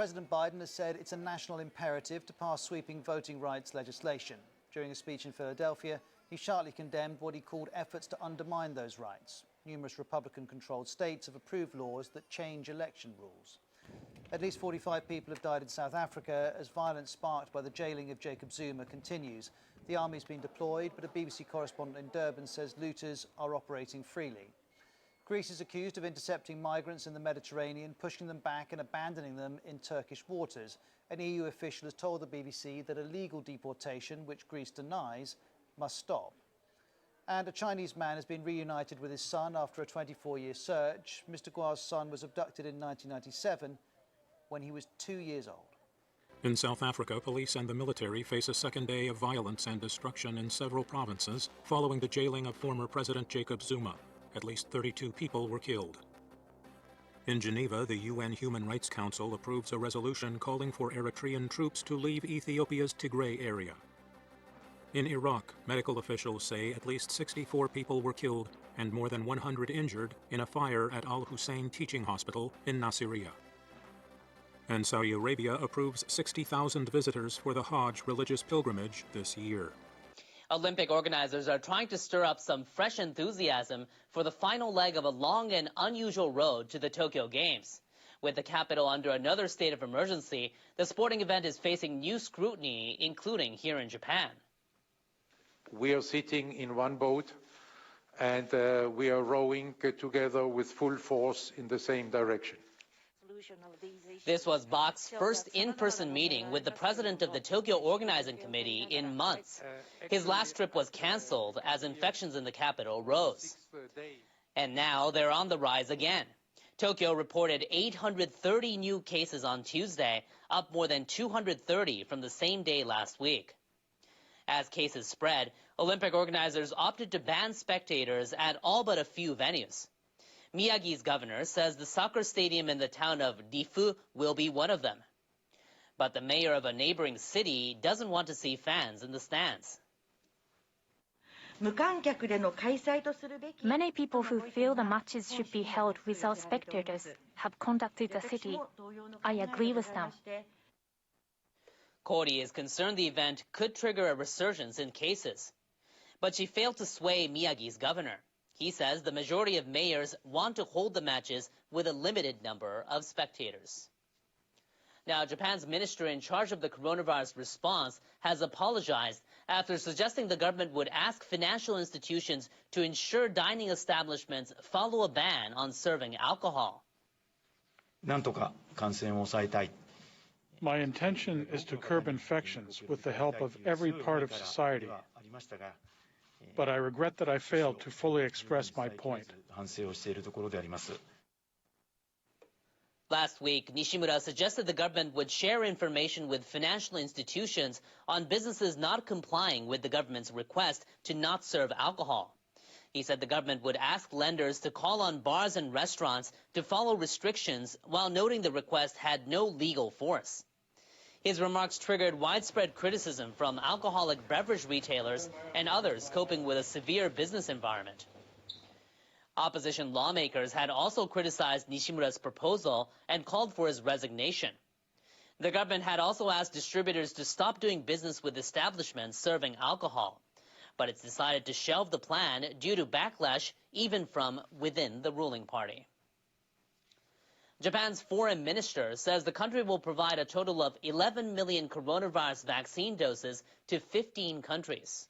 President Biden has said it's a national imperative to pass sweeping voting rights legislation. During a speech in Philadelphia, he sharply condemned what he called efforts to undermine those rights. Numerous Republican-controlled states have approved laws that change election rules. At least 45 people have died in South Africa as violence sparked by the jailing of Jacob Zuma continues. The army's been deployed, but a BBC correspondent in Durban says looters are operating freely. Greece is accused of intercepting migrants in the Mediterranean, pushing them back and abandoning them in Turkish waters. An EU official has told the BBC that illegal deportation, which Greece denies, must stop. And a Chinese man has been reunited with his son after a 24-year search. Mr. Guo's son was abducted in 1997 when he was 2 years old. In South Africa, police and the military face a second day of violence and destruction in several provinces following the jailing of former President Jacob Zuma. At least 32 people were killed. In Geneva, the UN Human Rights Council approves a resolution calling for Eritrean troops to leave Ethiopia's Tigray area. In Iraq, medical officials say at least 64 people were killed and more than 100 injured in a fire at Al Hussein Teaching Hospital in Nasiriyah. And Saudi Arabia approves 60,000 visitors for the Hajj religious pilgrimage this year. Olympic organizers are trying to stir up some fresh enthusiasm for the final leg of a long and unusual road to the Tokyo Games. With the capital under another state of emergency, the sporting event is facing new scrutiny, including here in Japan. We are sitting in one boat and we are rowing together with full force in the same direction. This was Bach's first in-person meeting with the president of the Tokyo Organizing Committee in months. His last trip was canceled as infections in the capital rose. And now they're on the rise again. Tokyo reported 830 new cases on Tuesday, up more than 230 from the same day last week. As cases spread, Olympic organizers opted to ban spectators at all but a few venues. Miyagi's governor says the soccer stadium in the town of Gifu will be one of them. But the mayor of a neighboring city doesn't want to see fans in the stands. Many people who feel the matches should be held without spectators have contacted the city. I agree with them. Kori is concerned the event could trigger a resurgence in cases. But she failed to sway Miyagi's governor. He says the majority of mayors want to hold the matches with a limited number of spectators. Now, Japan's minister in charge of the coronavirus response has apologized after suggesting the government would ask financial institutions to ensure dining establishments follow a ban on serving alcohol. My intention is to curb infections with the help of every part of society. But I regret that I failed to fully express my point. Last week, Nishimura suggested the government would share information with financial institutions on businesses not complying with the government's request to not serve alcohol. He said the government would ask lenders to call on bars and restaurants to follow restrictions while noting the request had no legal force. His remarks triggered widespread criticism from alcoholic beverage retailers and others coping with a severe business environment. Opposition lawmakers had also criticized Nishimura's proposal and called for his resignation. The government had also asked distributors to stop doing business with establishments serving alcohol, but it's decided to shelve the plan due to backlash even from within the ruling party. Japan's foreign minister says the country will provide a total of 11 million coronavirus vaccine doses to 15 countries.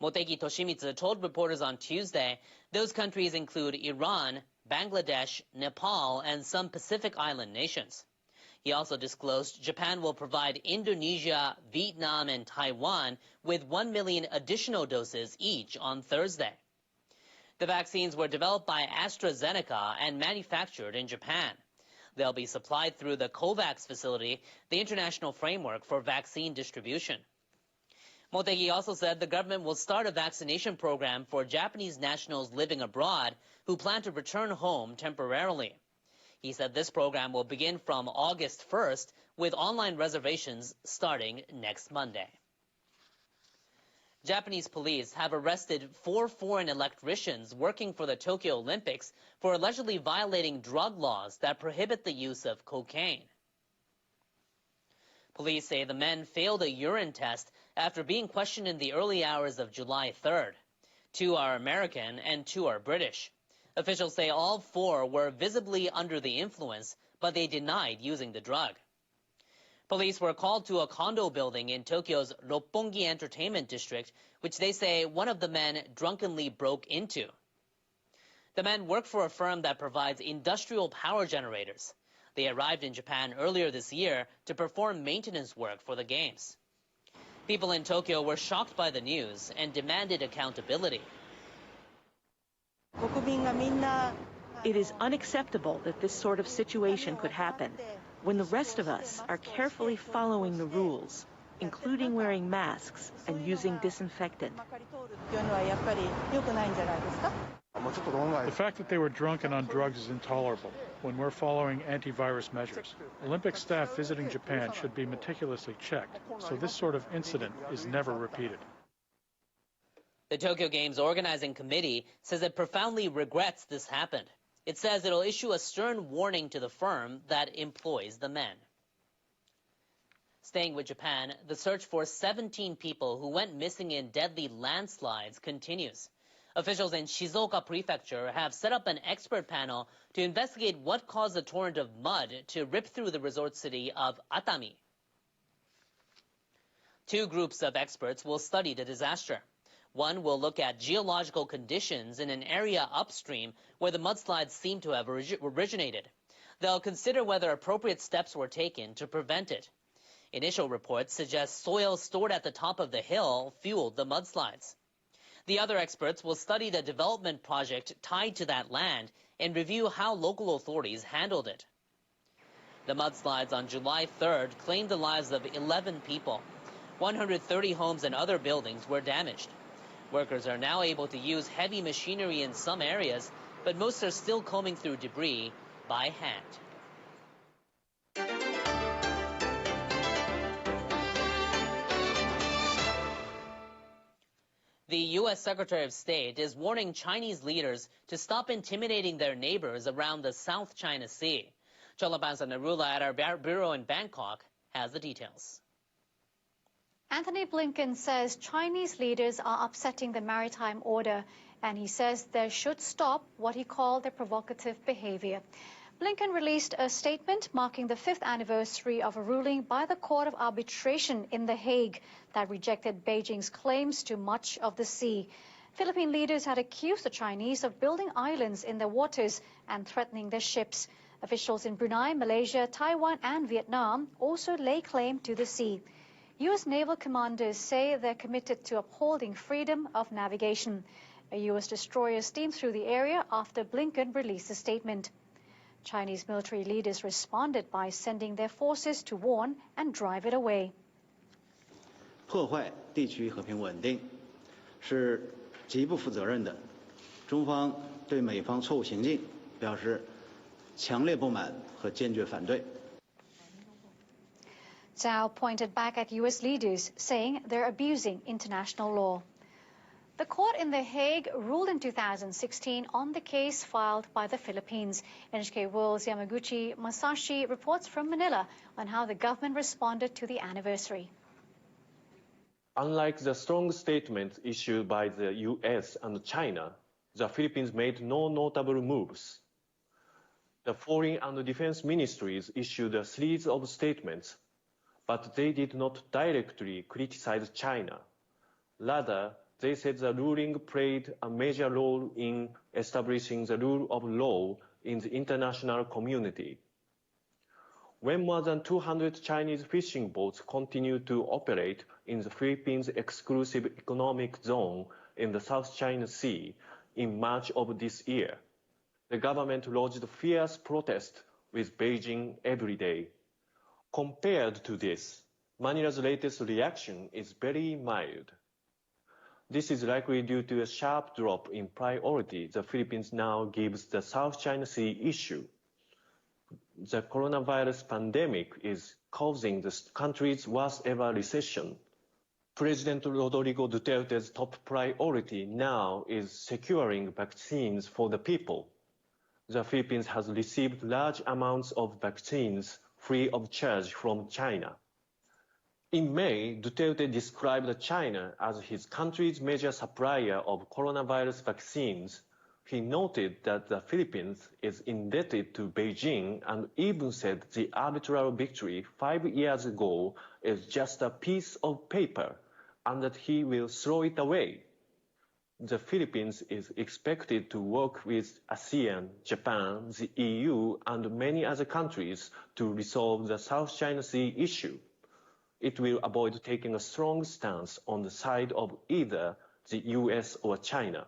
Motegi Toshimitsu told reporters on Tuesday those countries include Iran, Bangladesh, Nepal, and some Pacific Island nations. He also disclosed Japan will provide Indonesia, Vietnam, and Taiwan with 1 million additional doses each on Thursday. The vaccines were developed by AstraZeneca and manufactured in Japan. They'll be supplied through the COVAX facility, the international framework for vaccine distribution. Motegi also said the government will start a vaccination program for Japanese nationals living abroad who plan to return home temporarily. He said this program will begin from August 1st, with online reservations starting next Monday. Japanese police have arrested 4 foreign electricians working for the Tokyo Olympics for allegedly violating drug laws that prohibit the use of cocaine. Police say the men failed a urine test after being questioned in the early hours of July 3rd. 2 are American and 2 are British. Officials say all 4 were visibly under the influence, but they denied using the drug. Police were called to a condo building in Tokyo's Roppongi Entertainment District, which they say one of the men drunkenly broke into. The men work for a firm that provides industrial power generators. They arrived in Japan earlier this year to perform maintenance work for the games. People in Tokyo were shocked by the news and demanded accountability. It is unacceptable that this sort of situation could happen when the rest of us are carefully following the rules, including wearing masks and using disinfectant. The fact that they were drunk and on drugs is intolerable when we're following antivirus measures. Olympic staff visiting Japan should be meticulously checked, so this sort of incident is never repeated. The Tokyo Games Organizing Committee says it profoundly regrets this happened. It says it'll issue a stern warning to the firm that employs the men. Staying with Japan, the search for 17 people who went missing in deadly landslides continues. Officials in Shizuoka Prefecture have set up an expert panel to investigate what caused the torrent of mud to rip through the resort city of Atami. 2 groups of experts will study the disaster. One will look at geological conditions in an area upstream where the mudslides seem to have originated. They'll consider whether appropriate steps were taken to prevent it. Initial reports suggest soil stored at the top of the hill fueled the mudslides. The other experts will study the development project tied to that land and review how local authorities handled it. The mudslides on July 3rd claimed the lives of 11 people. 130 homes and other buildings were damaged. Workers are now able to use heavy machinery in some areas, but most are still combing through debris by hand. The U.S. Secretary of State is warning Chinese leaders to stop intimidating their neighbors around the South China Sea. Cholapansa Narula at our bureau in Bangkok has the details. Antony Blinken says Chinese leaders are upsetting the maritime order, and he says they should stop what he called their provocative behavior. Blinken released a statement marking the 5th anniversary of a ruling by the Court of Arbitration in The Hague that rejected Beijing's claims to much of the sea. Philippine leaders had accused the Chinese of building islands in their waters and threatening their ships. Officials in Brunei, Malaysia, Taiwan and Vietnam also lay claim to the sea. U.S. naval commanders say they're committed to upholding freedom of navigation. A U.S. destroyer steamed through the area after Blinken released a statement. Chinese military leaders responded by sending their forces to warn and drive it away. 破坏地区和平稳定是极不负责任的。中方对美方错误行径表示强烈不满和坚决反对。 Zhao pointed back at U.S. leaders, saying they're abusing international law. The court in The Hague ruled in 2016 on the case filed by the Philippines. NHK World's Yamaguchi Masashi reports from Manila on how the government responded to the anniversary. Unlike the strong statements issued by the U.S. and China, the Philippines made no notable moves. The Foreign and Defense Ministries issued a series of statements, but they did not directly criticize China. Rather, they said the ruling played a major role in establishing the rule of law in the international community. When more than 200 Chinese fishing boats continue to operate in the Philippines' exclusive economic zone in the South China Sea in March of this year, the government lodged fierce protest with Beijing every day. Compared to this, Manila's latest reaction is very mild. This is likely due to a sharp drop in priority the Philippines now gives the South China Sea issue. The coronavirus pandemic is causing the country's worst ever recession. President Rodrigo Duterte's top priority now is securing vaccines for the people. The Philippines has received large amounts of vaccines free of charge from China. In May, Duterte described China as his country's major supplier of coronavirus vaccines. He noted that the Philippines is indebted to Beijing and even said the arbitrary victory 5 years ago is just a piece of paper and that he will throw it away. The Philippines is expected to work with ASEAN, Japan, the EU, and many other countries to resolve the South China Sea issue. It will avoid taking a strong stance on the side of either the US or China.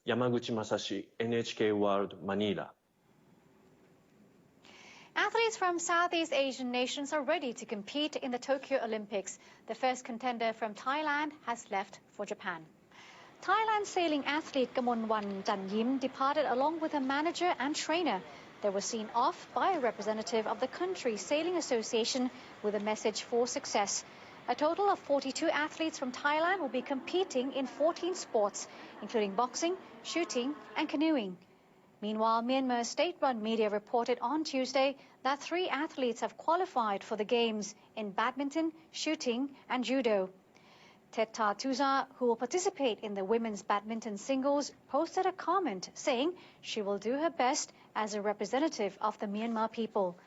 Yamaguchi Masashi, NHK World, Manila. Athletes from Southeast Asian nations are ready to compete in the Tokyo Olympics. The first contender from Thailand has left for Japan. Thailand sailing athlete Kamonwan Janyim departed along with her manager and trainer. They were seen off by a representative of the country's sailing association with a message for success. A total of 42 athletes from Thailand will be competing in 14 sports, including boxing, shooting and canoeing. Meanwhile, Myanmar state-run media reported on Tuesday that 3 athletes have qualified for the Games in badminton, shooting and judo. Teta Tuza, who will participate in the women's badminton singles, posted a comment saying she will do her best as a representative of the Myanmar people.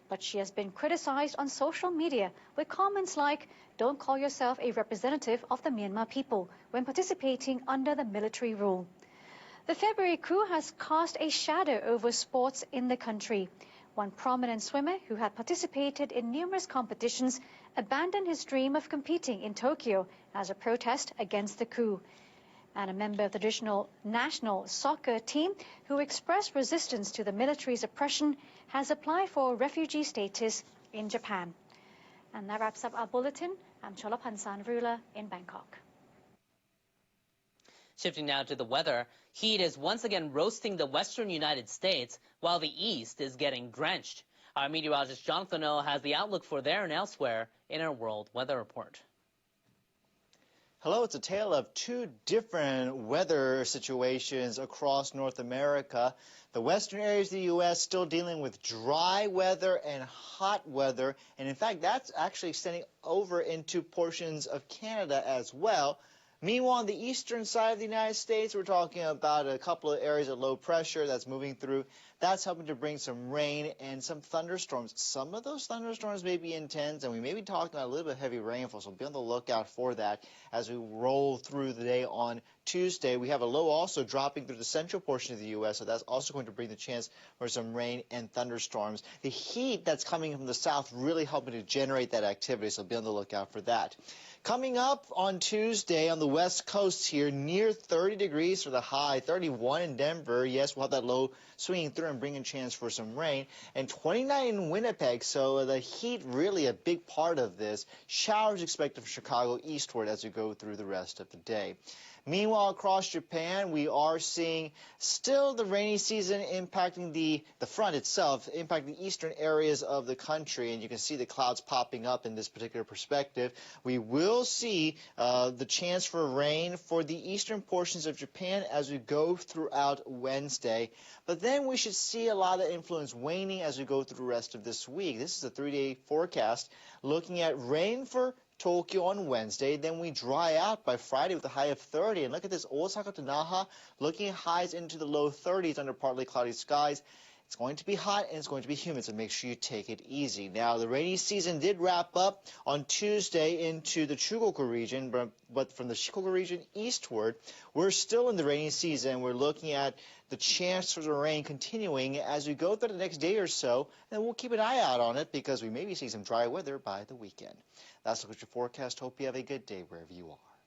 But she has been criticized on social media with comments like, "Don't call yourself a representative of the Myanmar people when participating under the military rule." The February coup has cast a shadow over sports in the country. One prominent swimmer who had participated in numerous competitions abandoned his dream of competing in Tokyo as a protest against the coup. And a member of the traditional national soccer team who expressed resistance to the military's oppression has applied for refugee status in Japan. And that wraps up our bulletin. I'm Cholapansan Rula in Bangkok. Shifting now to the weather, heat is once again roasting the western United States, while the east is getting drenched. Our meteorologist Jonathan Oh has the outlook for there and elsewhere in our World Weather Report. Hello, it's a tale of 2 different weather situations across North America. The western areas of the U.S. still dealing with dry weather and hot weather. And in fact, that's actually extending over into portions of Canada as well. Meanwhile, on the eastern side of the United States, we're talking about a couple of areas of low pressure that's moving through. That's helping to bring some rain and some thunderstorms. Some of those thunderstorms may be intense, and we may be talking about a little bit of heavy rainfall, so be on the lookout for that as we roll through the day on Tuesday. We have a low also dropping through the central portion of the U.S., so that's also going to bring the chance for some rain and thunderstorms. The heat that's coming from the south really helping to generate that activity, so be on the lookout for that. Coming up on Tuesday on the west coast here, near 30 degrees for the high, 31 in Denver. Yes, we'll have that low swinging through and bringing a chance for some rain. And 29 in Winnipeg, so the heat really a big part of this. Showers expected from Chicago eastward as we go through the rest of the day. Meanwhile, across Japan, we are seeing still the rainy season impacting the front itself, impacting the eastern areas of the country. And you can see the clouds popping up in this particular perspective. We will see the chance for rain for the eastern portions of Japan as we go throughout Wednesday. But then we should see a lot of influence waning as we go through the rest of this week. This is a 3-day forecast looking at rain for Tokyo on Wednesday, then we dry out by Friday with a high of 30. And look at this, Osaka to Naha, looking at highs into the low 30s under partly cloudy skies. It's going to be hot and it's going to be humid, so make sure you take it easy. Now, the rainy season did wrap up on Tuesday into the Chugoku region, but from the Shikoku region eastward, we're still in the rainy season. We're looking at the chance for the rain continuing as we go through the next day or so, and we'll keep an eye out on it because we may be seeing some dry weather by the weekend. That's a look at your forecast. Hope you have a good day wherever you are.